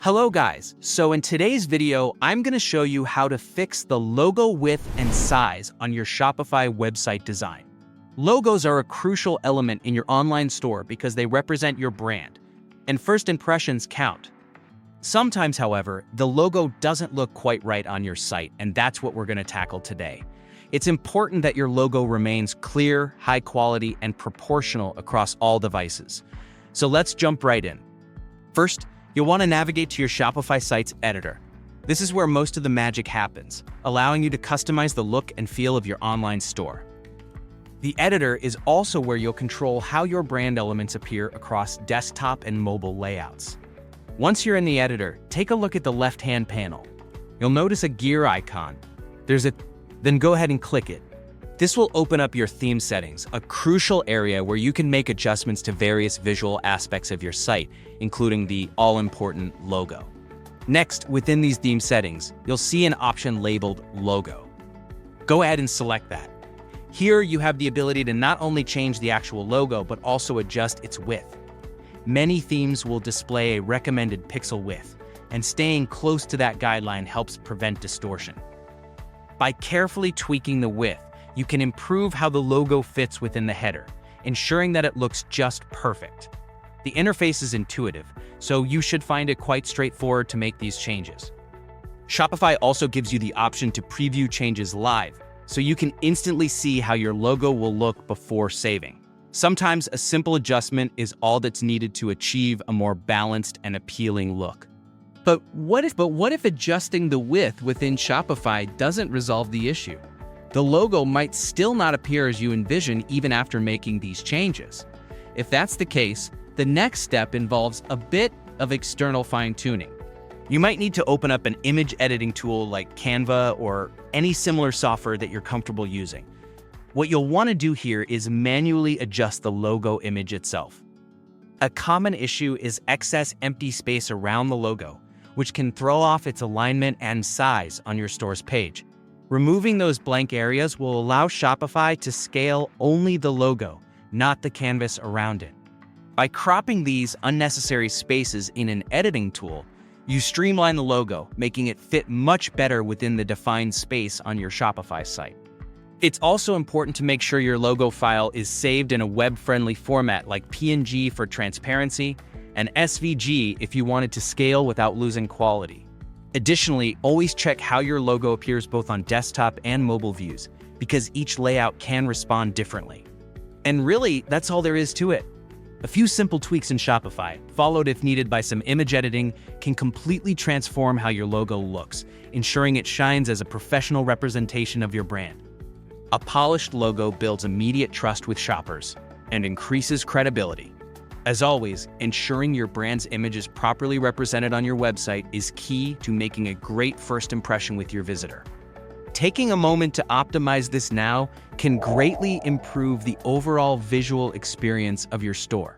Hello guys, so in today's video, I'm going to show you how to fix the logo width and size on your Shopify website design. Logos are a crucial element in your online store because they represent your brand, and first impressions count. Sometimes, however, the logo doesn't look quite right on your site, and that's what we're going to tackle today. It's important that your logo remains clear, high quality, and proportional across all devices. So let's jump right in. First, you'll want to navigate to your Shopify site's editor. This is where most of the magic happens, allowing you to customize the look and feel of your online store. The editor is also where you'll control how your brand elements appear across desktop and mobile layouts. Once you're in the editor, take a look at the left-hand panel. You'll notice a gear icon. Then go ahead and click it. This will open up your theme settings, a crucial area where you can make adjustments to various visual aspects of your site, including the all-important logo. Next, within these theme settings, you'll see an option labeled Logo. Go ahead and select that. Here, you have the ability to not only change the actual logo, but also adjust its width. Many themes will display a recommended pixel width, and staying close to that guideline helps prevent distortion. By carefully tweaking the width, you can improve how the logo fits within the header, ensuring that it looks just perfect. The interface is intuitive, so you should find it quite straightforward to make these changes. Shopify also gives you the option to preview changes live, so you can instantly see how your logo will look before saving. Sometimes a simple adjustment is all that's needed to achieve a more balanced and appealing look. But what if adjusting the width within Shopify doesn't resolve the issue? The logo might still not appear as you envision even after making these changes. If that's the case, the next step involves a bit of external fine-tuning. You might need to open up an image editing tool like Canva or any similar software that you're comfortable using. What you'll want to do here is manually adjust the logo image itself. A common issue is excess empty space around the logo, which can throw off its alignment and size on your store's page. Removing those blank areas will allow Shopify to scale only the logo, not the canvas around it. By cropping these unnecessary spaces in an editing tool, you streamline the logo, making it fit much better within the defined space on your Shopify site. It's also important to make sure your logo file is saved in a web-friendly format like PNG for transparency and SVG if you want it to scale without losing quality. Additionally, always check how your logo appears both on desktop and mobile views, because each layout can respond differently. And really, that's all there is to it. A few simple tweaks in Shopify, followed if needed by some image editing, can completely transform how your logo looks, ensuring it shines as a professional representation of your brand. A polished logo builds immediate trust with shoppers and increases credibility. As always, ensuring your brand's image is properly represented on your website is key to making a great first impression with your visitor. Taking a moment to optimize this now can greatly improve the overall visual experience of your store.